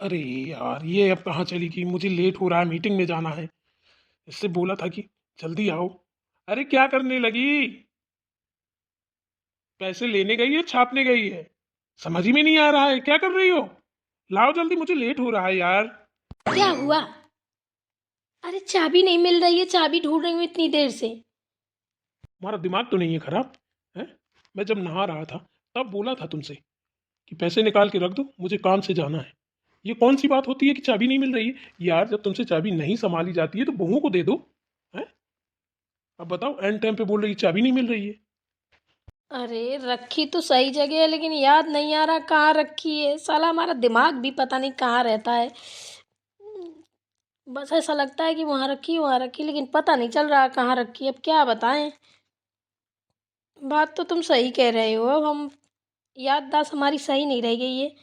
अरे यार, ये अब कहाँ चली गई? मुझे लेट हो रहा है, मीटिंग में जाना है। इससे बोला था कि जल्दी आओ। अरे क्या करने लगी? पैसे लेने गई है, छापने गई है? समझ ही में नहीं आ रहा है, क्या कर रही हो? लाओ जल्दी, मुझे लेट हो रहा है यार। क्या हुआ? अरे चाबी नहीं मिल रही है, चाबी ढूंढ रही हूँ इतनी देर से। तुम्हारा दिमाग तो नहीं है खराब? है? मैं जब नहा रहा था तब बोला था तुमसे कि पैसे निकाल के रख दो, मुझे काम से जाना है। ये कौन सी बात होती है कि चाबी नहीं मिल रही है? यार, जब तुमसे चाबी नहीं संभाली जाती है तो बहुओं को दे दो। है? अब बताओ, एंड टाइम पे बोल रही है चाबी नहीं मिल रही है। अरे रखी तो सही जगह है, लेकिन याद नहीं आ रहा कहाँ रखी है। साला हमारा दिमाग भी पता नहीं कहाँ रहता है। बस ऐसा लगता है कि वहाँ रखी, लेकिन पता नहीं चल रहा कहाँ रखी है। अब क्या बताएं। बात तो तुम सही कह रहे हो। अब हम याददाश्त हमारी सही नहीं रह गई है।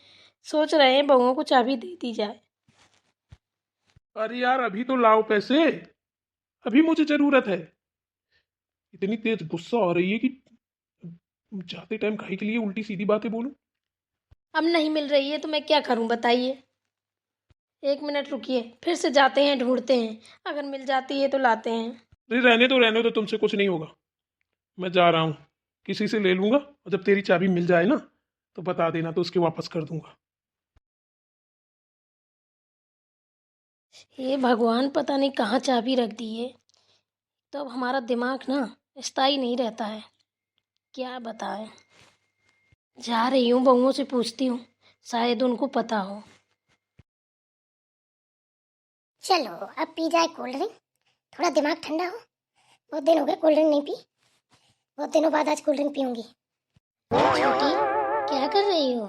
सोच रहे हैं बहुओं को चाबी दे दी जाए। अरे यार, अभी तो लाओ पैसे। अभी मुझे जरूरत है। इतनी तेज गुस्सा आ रही है कि जाते टाइम खाई के लिए उल्टी सीधी बातें बोलूं। अब नहीं मिल रही है तो मैं क्या करूं बताइए। 1 मिनट रुकिए, फिर से जाते हैं ढूंढते हैं। अगर मिल जाती है तो लाते हैं। अरे रहने दो, तुमसे कुछ नहीं होगा। मैं जा रहा हूँ, किसी से ले लूंगा, और जब तेरी चाबी मिल जाए ना तो बता देना, तो उसके वापस कर दूंगा। हे भगवान, पता नहीं कहाँ चाबी रख दी है। तो अब हमारा दिमाग ना स्थायी नहीं रहता है। क्या बताएं। जा रही हूँ, बहुओं से पूछती हूँ, शायद उनको पता हो। चलो अब पी जाए कोल्ड ड्रिंक, थोड़ा दिमाग ठंडा हो। बहुत दिन हो गए कोल्ड ड्रिंक नहीं पी। बहुत दिनों बाद आज कोल्ड ड्रिंक पीऊंगी। छोटी, क्या कर रही हो?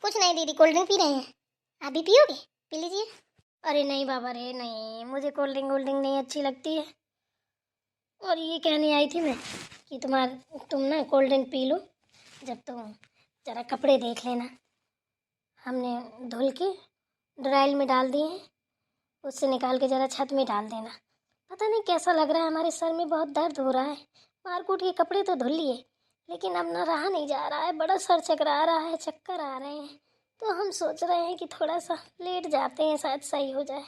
कुछ नहीं दीदी, कोल्ड ड्रिंक पी रहे हैं। आप भी पियोगे? पी लीजिए। अरे नहीं बाबा रे नहीं, मुझे कोल्ड ड्रिंक नहीं अच्छी लगती है। और ये कहने आई थी मैं कि तुम ना कोल्ड ड्रिंक पी लो, जब तुम जरा कपड़े देख लेना। हमने धुल के ड्रायल में डाल दिए हैं, उससे निकाल के जरा छत में डाल देना। पता नहीं कैसा लग रहा है, हमारे सर में बहुत दर्द हो रहा है। मारकूट के कपड़े तो धुल लिए, लेकिन अब ना रहा नहीं जा रहा है, बड़ा सर चकरा रहा है, चक्कर आ रहे हैं। तो हम सोच रहे हैं कि थोड़ा सा लेट जाते हैं, शायद सही हो जाए।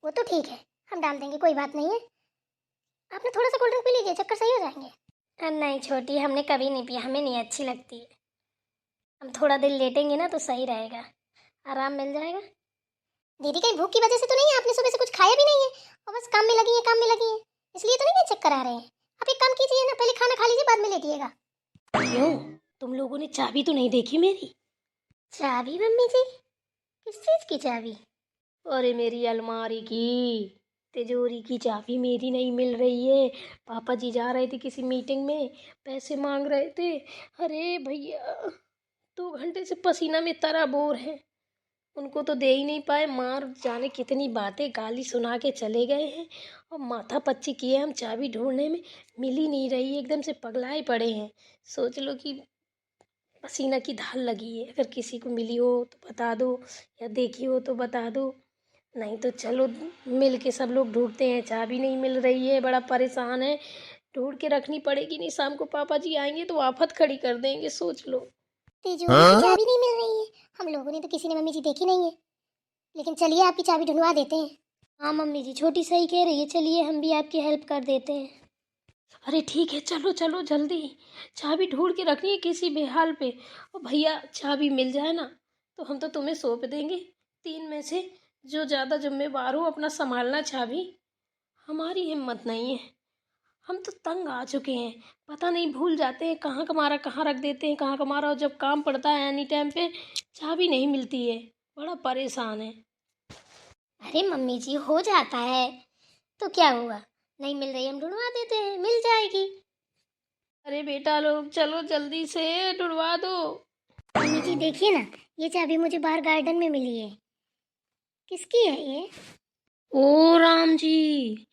वो तो ठीक है, हम डाल देंगे, कोई बात नहीं है। आपने थोड़ा सा कोल्ड ड्रिंक पी लीजिए, चक्कर सही हो जाएंगे। नहीं छोटी, हमने कभी नहीं पिया, हमें नहीं अच्छी लगती है। हम थोड़ा देर लेटेंगे ना तो सही रहेगा, आराम मिल जाएगा। दीदी कहीं भूख की वजह से तो नहीं है? आपने सुबह से कुछ खाया भी नहीं है और बस काम में लगी है, काम में लगी है, इसलिए तो नहीं है चक्कर आ रहे हैं? आप एक काम कीजिए ना, पहले खाना खा लीजिए, बाद में लेटिएगा। क्यों? तुम लोगों ने चाबी तो नहीं देखी मेरी? चाबी मम्मी जी? किस चीज की चाबी? अरे मेरी अलमारी की, तिजोरी की चाबी मेरी नहीं मिल रही है। पापा जी जा रहे थे किसी मीटिंग में, पैसे मांग रहे थे। अरे भैया, 2 घंटे से पसीना में तराबोर है, उनको तो दे ही नहीं पाए। मार जाने कितनी बातें गाली सुना के चले गए हैं, और माथा पच्ची किए हम चाबी ढूंढने में। मिल ही नहीं रही, एकदम से पगलाए पड़े हैं। सोच लो कि पसीना की धार लगी है। अगर किसी को मिली हो तो बता दो, या देखी हो तो बता दो। नहीं तो चलो मिल के सब लोग ढूंढते हैं। चाबी नहीं मिल रही है, बड़ा परेशान है। ढूंढ के रखनी पड़ेगी, नहीं शाम को पापा जी आएंगे तो आफत खड़ी कर देंगे, सोच लो। तिजोरी की चाबी नहीं मिल रही है? हम लोगों ने तो किसी ने मम्मी जी देखी नहीं है, लेकिन चलिए आपकी चाबी ढूंढवा देते हैं। हाँ मम्मी जी, छोटी सही कह रही है, चलिए हम भी आपकी हेल्प कर देते हैं। अरे ठीक है, चलो चलो जल्दी। चाबी ढूंढ के रखनी है किसी भी हाल पे। और भैया चाबी मिल जाए ना तो हम तो तुम्हें सौंप देंगे। 3 में से जो ज़्यादा जिम्मेवार हो, अपना संभालना चाबी। हमारी हिम्मत नहीं है, हम तो तंग आ चुके हैं। पता नहीं भूल जाते हैं कहाँ का हमारा, कहाँ रख देते हैं कहाँ का हमारा, और जब काम पड़ता है एनी टाइम पे चाबी नहीं मिलती है। बड़ा परेशान है। अरे मम्मी जी, हो जाता है, तो क्या हुआ? नहीं मिल रही, हम ढूंढवा देते हैं, मिल जाएगी। अरे बेटा लोग, चलो जल्दी से ढूंढवा दो। मम्मी जी देखिए ना, ये चाबी मुझे बाहर गार्डन में मिली है। किसकी है ये? ओ राम जी,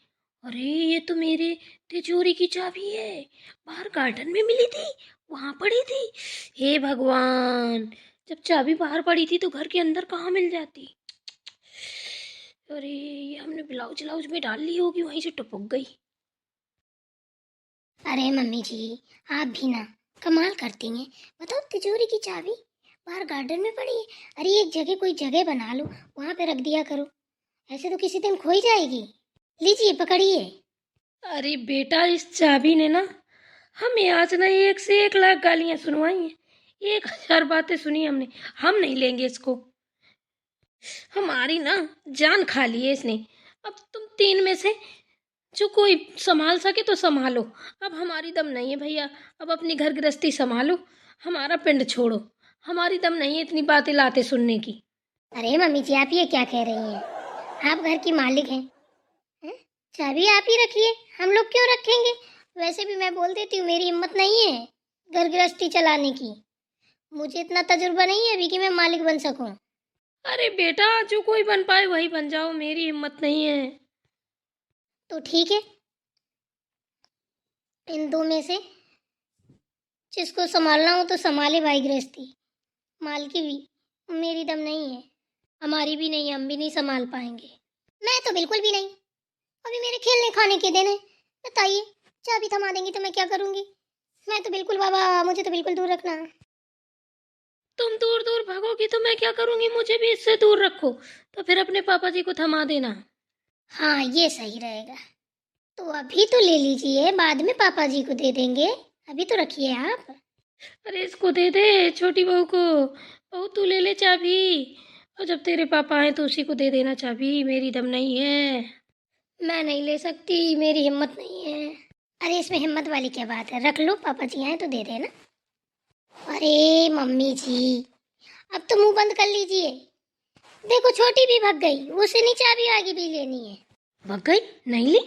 अरे ये तो मेरे तिजोरी की चाबी है। बाहर गार्डन में मिली थी, वहां पड़ी थी। हे भगवान, जब चाबी बाहर पड़ी थी तो घर के अंदर कहाँ मिल जाती। अरे ये हमने ब्लाउज व्लाउज में डाल ली होगी, वहीं से टपक गई। अरे मम्मी जी, आप भी ना कमाल करती हैं। बताओ, तिजोरी की चाबी बाहर गार्डन में पड़ी है। अरे एक जगह कोई जगह बना लो, वहां पे रख दिया करो, ऐसे तो किसी दिन खो ही जाएगी। लीजिए पकड़िए। अरे बेटा, इस चाबी ने ना हमें आज ना 1 से 1 लाख गालियां सुनवाई हैं, 1000 बातें सुनी हमने। हम नहीं लेंगे इसको, हमारी ना जान खा ली है इसने। अब तुम 3 में से जो कोई संभाल सके तो संभालो, अब हमारी दम नहीं है भैया। अब अपनी घर गृहस्थी संभालो, हमारा पिंड छोड़ो, हमारी दम नहीं है इतनी बातें लाते सुनने की। अरे मम्मी जी, आप ये क्या कह रही हैं? आप घर की मालिक हैं, हैं? चाबी आप ही रखिए, हम लोग क्यों रखेंगे? वैसे भी मैं बोल देती हूँ, मेरी हिम्मत नहीं है घर गृहस्थी चलाने की। मुझे इतना तजुर्बा नहीं है अभी कि मैं मालिक बन सकूं। अरे बेटा, जो कोई बन पाए वही बन जाओ, मेरी हिम्मत नहीं है। तो ठीक है, इन 2 में से जिसको संभालना हो तो संभाले भाई गृहस्थी। माल की भी मेरी दम नहीं है, हमारी भी नहीं है, हम भी नहीं संभाल पाएंगे। मैं तो बिल्कुल भी नहीं। अभी मेरे खेलने खाने के दिन है, बताइए चाबी थमा देंगी तो मैं क्या करूंगी? मैं तो बिल्कुल बाबा, मुझे तो बिल्कुल दूर रखना। तुम दूर दूर भागोगी तो मैं क्या करूंगी? मुझे भी इससे दूर रखो, तो फिर अपने पापा जी को थमा देना। हाँ ये सही रहेगा। तो अभी तो ले लीजिए, बाद में पापा जी को दे देंगे, अभी तो रखिए आप। अरे इसको दे दे, छोटी बहू को। बहू तू ले ले चाबी, और जब तेरे पापा आए तो उसी को दे देना चाबी, मेरी दम नहीं है। मैं नहीं ले सकती, मेरी हिम्मत नहीं है। अरे इसमें हिम्मत वाली क्या बात है, रख लो, पापा जी आए तो दे देना। अरे मम्मी जी, अब तो मुंह बंद कर लीजिए। देखो छोटी भी भाग गई, उसे नहीं चाबी आगे भी लेनी है। भाग गई? नहीं ली?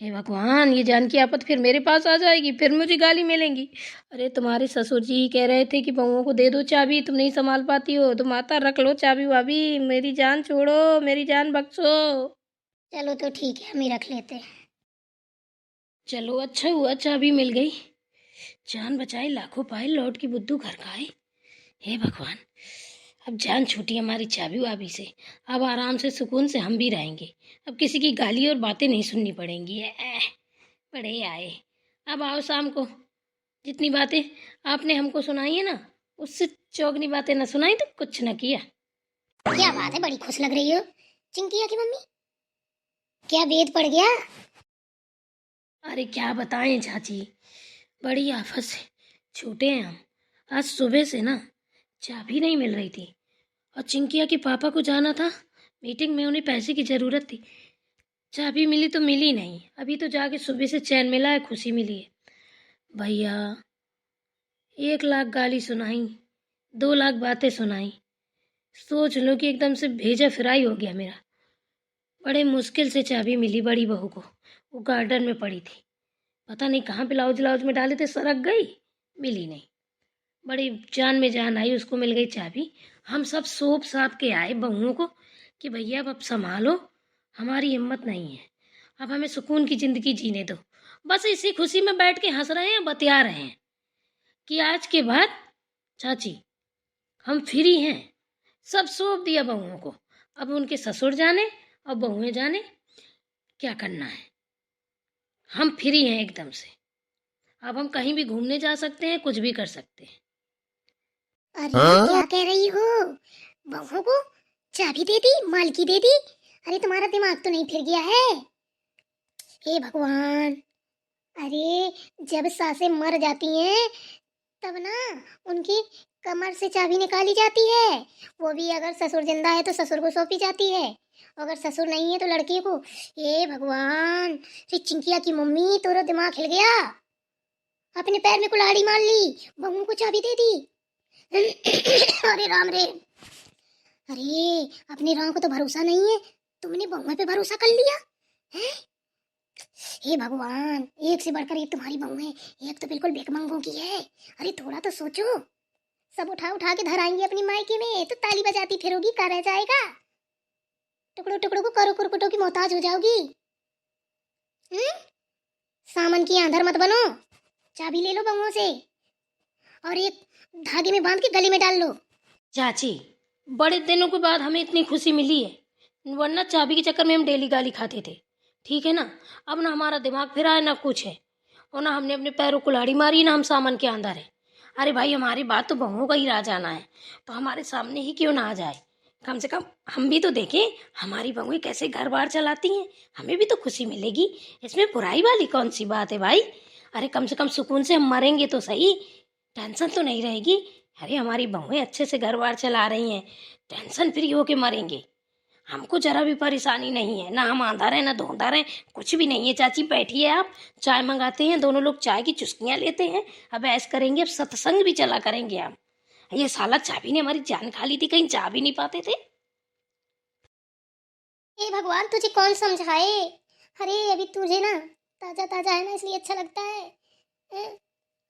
हे भगवान, ये जान की आफत फिर मेरे पास आ जाएगी, फिर मुझे गाली मिलेंगी। अरे तुम्हारे ससुर जी कह रहे थे कि बहुओं को दे दो चाबी, तुम नहीं संभाल पाती हो, तुम आता रख लो चाबी वाबी, मेरी जान छोड़ो, मेरी जान बख्शो। चलो तो ठीक है, हम ही रख लेते हैं। चलो अच्छा हुआ चाबी मिल गई, जान बचाई लाखों पाए, लौट की बुद्धू घर का आए। हे भगवान, अब जान छूटी हमारी चाबी वाबी से, अब आराम से सुकून से हम भी रहेंगे, अब किसी की गाली और बातें नहीं सुननी पड़ेंगी। बड़े आए। अब आओ शाम को, जितनी बातें आपने हमको सुनाई है ना, उससे चौगनी बातें न सुनाई तो कुछ न किया। क्या बात है, बड़ी खुश लग रही हो चिंकिया की मम्मी, क्या वेद पड़ गया? अरे क्या बताएं चाची, बड़ी आफत से छूटे हैं हम। आज सुबह से ना चाबी नहीं मिल रही थी, और चिंकिया के पापा को जाना था मीटिंग में, उन्हें पैसे की ज़रूरत थी। चाबी मिली तो मिली नहीं, अभी तो जाके सुबह से चैन मिला है, खुशी मिली है। भैया 1 लाख गाली सुनाई, 2 लाख बातें सुनाई, सोच लो कि एकदम से भेजा फिराई हो गया मेरा। बड़े मुश्किल से चाबी मिली बड़ी बहू को, वो गार्डन में पड़ी थी, पता नहीं कहाँ ब्लाउज व्लाउज में डाले थे, सरक गई, मिली नहीं। बड़ी जान में जान आई, उसको मिल गई चाबी। हम सब सौंप साप के आए बहुओं को कि भैया अब संभालो, हमारी हिम्मत नहीं है, अब हमें सुकून की ज़िंदगी जीने दो। बस इसी खुशी में बैठ के हंस रहे हैं, बतिया रहे हैं कि आज के बाद चाची हम फ्री हैं, सब सौंप दिया बहुओं को। अब उनके ससुर जाने और बहुएं जाने क्या करना है, हम फ्री हैं एकदम से। अब हम कहीं भी घूमने जा सकते हैं, कुछ भी कर सकते हैं। अरे क्या कह रही हो? बहू को चाबी दे दी, मालकी दे दी? अरे तुम्हारा दिमाग तो नहीं फिर गया है? हे भगवान, अरे जब सासें मर जाती हैं तब ना उनकी कमर से चाबी निकाली जाती है, वो भी अगर ससुर जिंदा है तो ससुर को सौंपी जाती है, अगर ससुर नहीं है तो लड़के को। हे भगवान, चिंकिया की मम्मी तेरा दिमाग हिल गया, अपने पैर में कुल्हाड़ी मार ली, बहू को चाबी दे दी। अरे राम रे, अरे अपनी राम को तो भरोसा नहीं है, तुमने बहू पे भरोसा कर लिया है? हे भगवान, एक से बढ़कर एक तुम्हारी बहू है, एक तो बिल्कुल बेकमंगों की है। अरे थोड़ा तो सोचो, सब उठा उठा के धराएंगे अपनी मायके में तो ताली बजाती फिरोगी, का रह जाएगा? टुकड़ों टुकड़ों को करो कुरकुटों की मोहताज हो जाओगी। सामन की आंधर मत बनो, चाबी ले लो बहुओं से और एक धागे में बांध के गले में डाल लो। चाची बड़े दिनों के बाद हमें इतनी खुशी मिली है, वरना चाबी के चक्कर में हम डेली गाली खाते थे, ठीक है ना। अब ना हमारा दिमाग फिरा है, ना कुछ है, और ना हमने अपने पैरों कुल्हाड़ी मारी, ना हम सामान के अंदर है। अरे भाई, हमारी बात तो बहुओं का ही राज आना है, तो हमारे सामने ही क्यों ना आ जाए। कम से कम हम भी तो देखें हमारी बहुएं कैसे घर बार चलाती हैं, हमें भी तो खुशी मिलेगी। इसमें बुराई वाली कौन सी बात है भाई। अरे कम से कम सुकून से हम मरेंगे तो सही, टेंशन तो नहीं रहेगी। अरे हमारी बहुएं अच्छे से घर बार चला रही हैं, टेंशन फ्री होके मरेंगे। हमको जरा भी परेशानी नहीं है, ना हम आंधा रहे ना धोंधा रहे, कुछ भी नहीं है। चाची बैठिए, आप चाय मंगाते हैं, दोनों लोग चाय की चुस्कियां लेते हैं। अब ऐश करेंगे, अब सत्संग भी चला करेंगे हम। ये साला चाबी ने हमारी जान खा ली थी, कहीं जा भी नहीं पाते थे। ए भगवान, तुझे कौन समझाए। अरे अभी तुझे ना ताजा ताजा है ना, इसलिए अच्छा लगता है। हैं?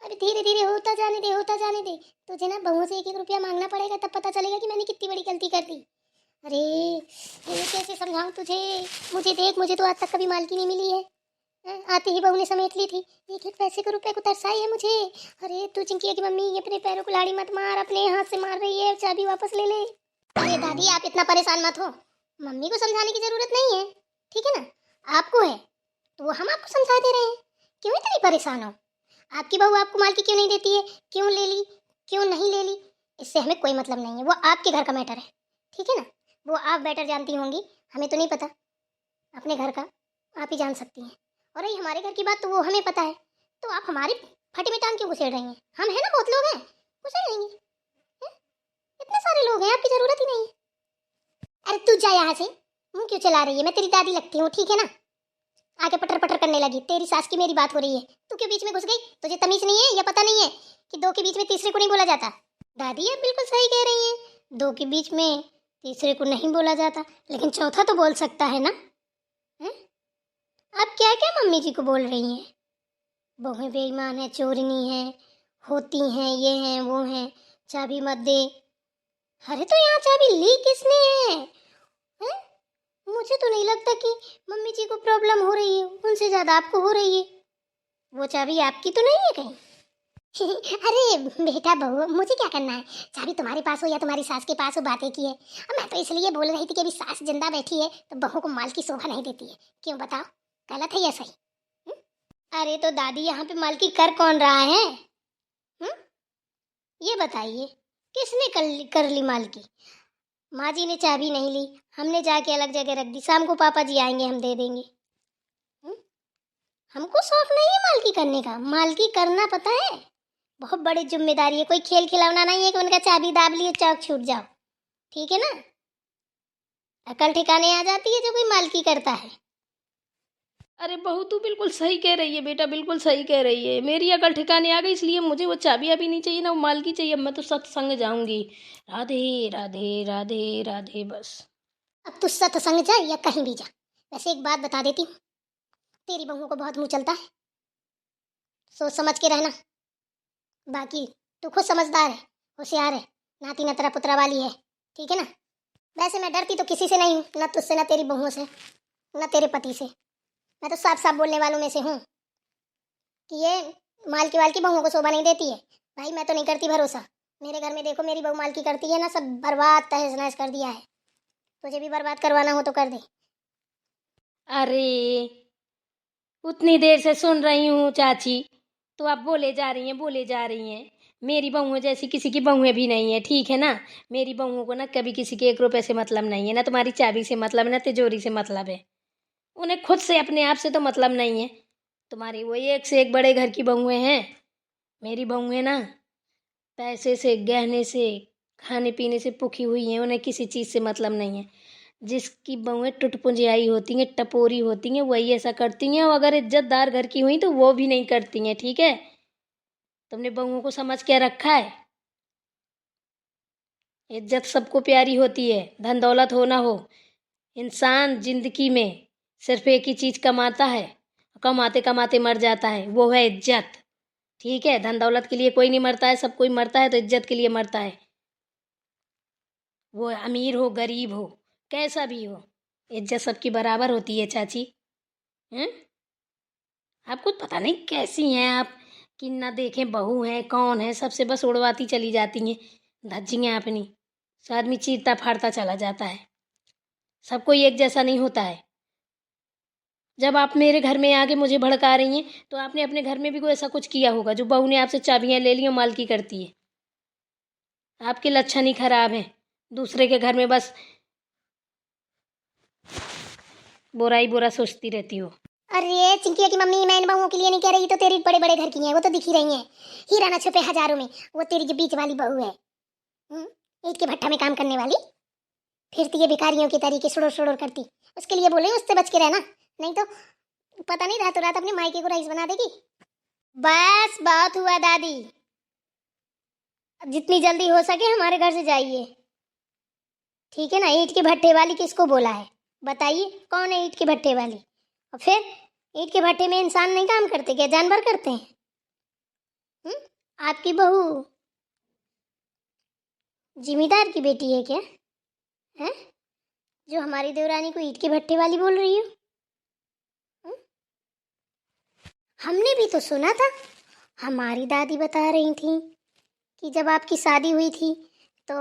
अभी धीरे धीरे होता जाने दे, होता जाने दे। तुझे ना बहुओं से 1-1 रुपया मांगना पड़ेगा, तब पता चलेगा कि मैंने कितनी बड़ी गलती कर दी। अरे ये कैसे समझाऊं तुझे। मुझे देख, मुझे तो आज तक कभी मालकी नहीं मिली है। आते ही बहू ने समेट ली थी। 1-1 पैसे के रुपए को तरसाई है मुझे। अरे तू चिंकिया की मम्मी, अपने पैरों को लाड़ी मत मार, अपने हाथ से मार रही है, चाबी वापस ले ले। अरे दादी, आप इतना परेशान मत हो, मम्मी को समझाने की जरूरत नहीं है, ठीक है ना। आपको है तो वो हम आपको समझा दे रहे हैं, क्यों इतनी परेशान हो। आपकी बहू आपको मालकी क्यों नहीं देती है, क्यों ले ली, क्यों नहीं ले ली, इससे हमें कोई मतलब नहीं है। वो आपके घर का मैटर है, ठीक है ना। वो आप बेटर जानती होंगी, हमें तो नहीं पता। अपने घर का आप ही जान सकती हैं। और रही हमारे घर की बात, तो वो हमें पता है। तो आप हमारी फटे में टांग क्यों घुसेड़ रही हैं। हम हैं ना, बहुत लोग हैं, घुसेड़ लेंगे। हैं? इतने सारे लोग हैं, आपकी जरूरत ही नहीं है। अरे तू जा यहाँ से, मुंह क्यों चला रही है। मैं तेरी दादी लगती हूँ, ठीक है ना। आके पटर पटर करने लगी। तेरी सास की मेरी बात हो रही है, तू क्यों बीच में घुस गई। तुझे तमीज नहीं है या पता नहीं है कि दो के बीच में तीसरे को नहीं बोला जाता। दादी आप बिल्कुल सही कह रही हैं, दो के बीच में तीसरे को नहीं बोला जाता, लेकिन चौथा तो बोल सकता है ना। हैं? आप क्या क्या मम्मी जी को बोल रही हैं। बहुएं बेईमान है, चोरनी है, होती हैं, ये हैं वो हैं, चाबी मत दे। अरे तो यहाँ चाबी ली किसने है। हैं? मुझे तो नहीं लगता कि मम्मी जी को प्रॉब्लम हो रही है, उनसे ज्यादा आपको हो रही है। वो चाबी आपकी तो नहीं है कहीं। अरे बेटा बहू, मुझे क्या करना है। चाबी तुम्हारे पास हो या तुम्हारी सास के पास हो, बात एक ही है। अब मैं तो इसलिए बोल रही थी कि अभी सास जिंदा बैठी है तो बहू को माल की शोभा नहीं देती है। क्यों बताओ, गलत है या सही। हुँ? अरे तो दादी, यहाँ पे माल की कर कौन रहा है। ये बताइए, किसने कर ली माल की। माँ जी ने चाबी नहीं ली, हमने जाके अलग जगह रख दी। शाम को पापा जी आएंगे, हम दे देंगे। हुँ? हमको शौक नहीं है मालकी करने का। मालकी करना पता है बहुत बड़ी जिम्मेदारी है, कोई खेल खिलौना नहीं है कि उनका चाबी दाब लिए चौक छूट जाओ, ठीक है ना। अकल ठिकाने आ जाती है जो कोई मालकी करता है। अरे बहू, तू बिल्कुल सही कह रही है बेटा, बिल्कुल सही कह रही है। मेरी अकल ठिकाने आ गई, इसलिए मुझे वो चाबी अभी नहीं चाहिए ना वो मालकी चाहिए। अब मैं तो सत्संग जाऊंगी। राधे राधे राधे राधे बस। अब तू सत्संग जा या कहीं भी जा। वैसे एक बात बता देती हूँ, तेरी बहू को बहुत मुंह चलता है, सोच समझ के रहना। बाकी तू खुद समझदार है, होशियार है, नाती नतरा पुतरा वाली है, ठीक है ना। वैसे मैं डरती तो किसी से नहीं हूँ, न तुझसे, न तेरी बहुओं से, न तेरे पति से। मैं तो साफ साफ बोलने वालों में से हूँ कि ये माल की बहुओं को शोभा नहीं देती है। भाई मैं तो नहीं करती भरोसा। मेरे घर में देखो, मेरी बहू माल की करती है ना, सब बर्बाद तहस नहस कर दिया है। तुझे भी बर्बाद करवाना हो तो कर दे। अरे उतनी देर से सुन रही हूँ चाची, तो आप बोले जा रही हैं, बोले जा रही हैं। मेरी बहुएं जैसी किसी की बहुएं भी नहीं है, ठीक है ना। मेरी बहुओं को ना कभी किसी के 1 रुपए से मतलब नहीं है, ना तुम्हारी चाबी से मतलब है, ना तिजोरी से मतलब है। उन्हें खुद से, अपने आप से तो मतलब नहीं है। तुम्हारी वो एक से एक बड़े घर की बहुएं हैं। मेरी बहुएं ना पैसे से, गहने से, खाने पीने से पुखी हुई हैं, उन्हें किसी चीज़ से मतलब नहीं है। जिसकी बहुएं टुटपुंजियाई होती हैं, टपोरी होती हैं, वही ऐसा करती हैं। और अगर इज्जतदार घर की हुई तो वो भी नहीं करती हैं, ठीक है। तुमने बहुओं को समझ क्या रखा है। इज्जत सबको प्यारी होती है, धन दौलत हो ना हो। इंसान जिंदगी में सिर्फ एक ही चीज कमाता है, कमाते कमाते मर जाता है, वो है इज्जत, ठीक है। धन दौलत के लिए कोई नहीं मरता है, सब कोई मरता है तो इज्जत के लिए मरता है। वो अमीर हो गरीब हो, कैसा भी हो, इज्जत सबकी बराबर होती है चाची। हैं? आपको पता नहीं कैसी हैं आप, कि ना देखें बहू है कौन है, सबसे बस उड़वाती चली जाती हैं धज्जियाँ अपनी। तो आदमी चीरता फाड़ता चला जाता है। सब कोई एक जैसा नहीं होता है। जब आप मेरे घर में आके मुझे भड़का रही हैं तो आपने अपने घर में भी कोई ऐसा कुछ किया होगा जो बहू ने आपसे चाबियां ले ली और मालकी करती है। आपके लक्षण ही खराब हैं, दूसरे के घर में बस बुरा ही बुरा सोचती रहती हो। अरे चिंकिया की मम्मी, मैं इन बहुओं के लिए नहीं कह रही, तो तेरी बड़े बड़े घर की हैं, वो तो दिख ही रही हैं। हीरा न छुपे हजारों में, वो तेरी जो बीच वाली बहू है, ईंट के भट्ठा में काम करने वाली, फिरती है भिखारियों के तरीके, सुड़ोर सुड़ोर करती। उसके लिए बोले उससे बच के रहना, नहीं तो पता नहीं रातों रात अपने मायके को रईस बना देगी। बस बहुत हुआ दादी, जितनी जल्दी हो सके हमारे घर से जाइए, ठीक है ना। ईंट के भट्ठे वाली किसको बोला है, बताइए कौन है ईंट के भट्ठे वाली? और फिर ईंट के भट्ठे में इंसान नहीं काम करते क्या, जानवर करते हैं? आपकी बहू जिमीदार की बेटी है क्या, है जो हमारी देवरानी को ईंट के भट्ठे वाली बोल रही हो? हम्म? हमने भी तो सुना था, हमारी दादी बता रही थी कि जब आपकी शादी हुई थी तो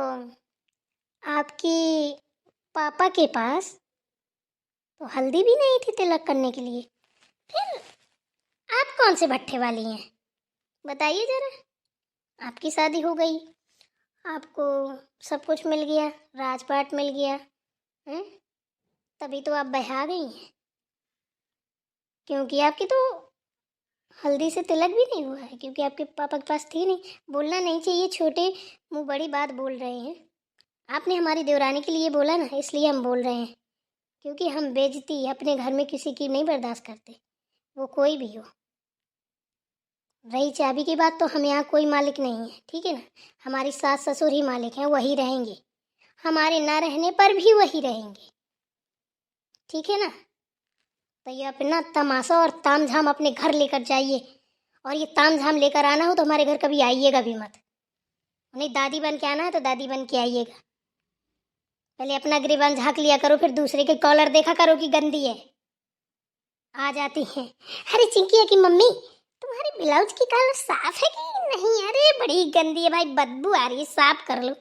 आपके पापा के पास तो हल्दी भी नहीं थी तिलक करने के लिए। फिर आप कौन से भट्ठे वाली हैं, बताइए जरा। आपकी शादी हो गई, आपको सब कुछ मिल गया, राजपाट मिल गया, हैं? तभी तो आप बहा गई हैं, क्योंकि आपकी तो हल्दी से तिलक भी नहीं हुआ है, क्योंकि आपके पापा के पास थी नहीं। बोलना नहीं चाहिए, छोटे मुंह बड़ी बात बोल रहे हैं। आपने हमारी देवरानी के लिए बोला ना, इसलिए हम बोल रहे हैं, क्योंकि हम बेइज्जती अपने घर में किसी की नहीं बर्दाश्त करते, वो कोई भी हो। रही चाबी की बात, तो हम यहाँ कोई मालिक नहीं है, ठीक है ना। हमारी सास ससुर ही मालिक हैं, वही रहेंगे, हमारे ना रहने पर भी वही रहेंगे, ठीक है ना। तो ये अपना तमाशा और तामझाम अपने घर लेकर जाइए, और ये तामझाम लेकर आना हो तो हमारे घर कभी आइएगा भी मत। नहीं दादी बन के आना है तो दादी बन के आइएगा, पहले अपना गिरेबान झाँक लिया करो, फिर दूसरे के कॉलर देखा करो कि गंदी है, आ जाती हैं। अरे चिंकिया की मम्मी, तुम्हारी ब्लाउज की कॉलर साफ है कि नहीं? अरे बड़ी गंदी है भाई, बदबू आ रही है, साफ कर लो।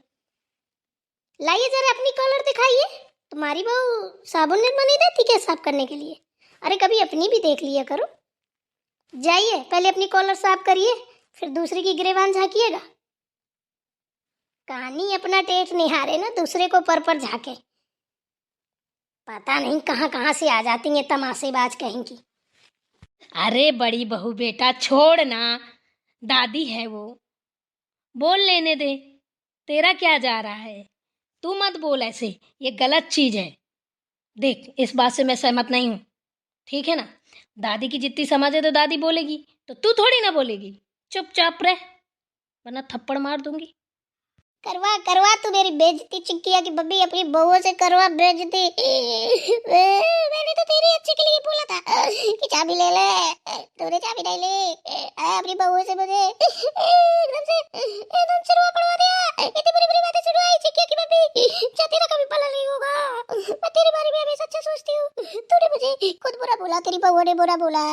लाइए जरा अपनी कॉलर दिखाइए, तुम्हारी बहू साबुन निर्मा नहीं देती क्या साफ करने के लिए? अरे कभी अपनी भी देख लिया करो। जाइए पहले अपनी कॉलर साफ करिए, फिर दूसरे की गिरेबान झाँकिएगा। कहानी अपना टेट निहारे ना, दूसरे को पर झाके, पता नहीं कहाँ कहाँ से आ जाती हैं तमाशेबाज कहीं की। अरे बड़ी बहू बेटा छोड़ ना, दादी है वो, बोल लेने दे, तेरा क्या जा रहा है? तू मत बोल ऐसे, ये गलत चीज है। देख इस बात से मैं सहमत नहीं हूँ, ठीक है ना। दादी की जितनी समझ है तो दादी बोलेगी, तो तू थोड़ी ना बोलेगी। चुपचाप रह, वरना थप्पड़ मार दूंगी। करवा करवा तू मेरी बेइज्जती चिंकिया की बब्बी, अपनी बहुओं से करवा बेइज्जती। मैंने तो तेरे अच्छे के लिए बोला था कि चाबी ले ले, तूने चाबी नहीं ली। अपनी बहुओं से मुझे एकदम से रुआ पड़वा दिया। इतनी बुरी बुरी बातें सुनवाई चिंकिया की बब्बी, क्या तेरा कभी भला नहीं होगा? मैं तेरे बारे में हमेशा अच्छा सोचती हूँ, तूने मुझे खुद बुरा बोला, तेरी बहुओं ने बुरा बोला।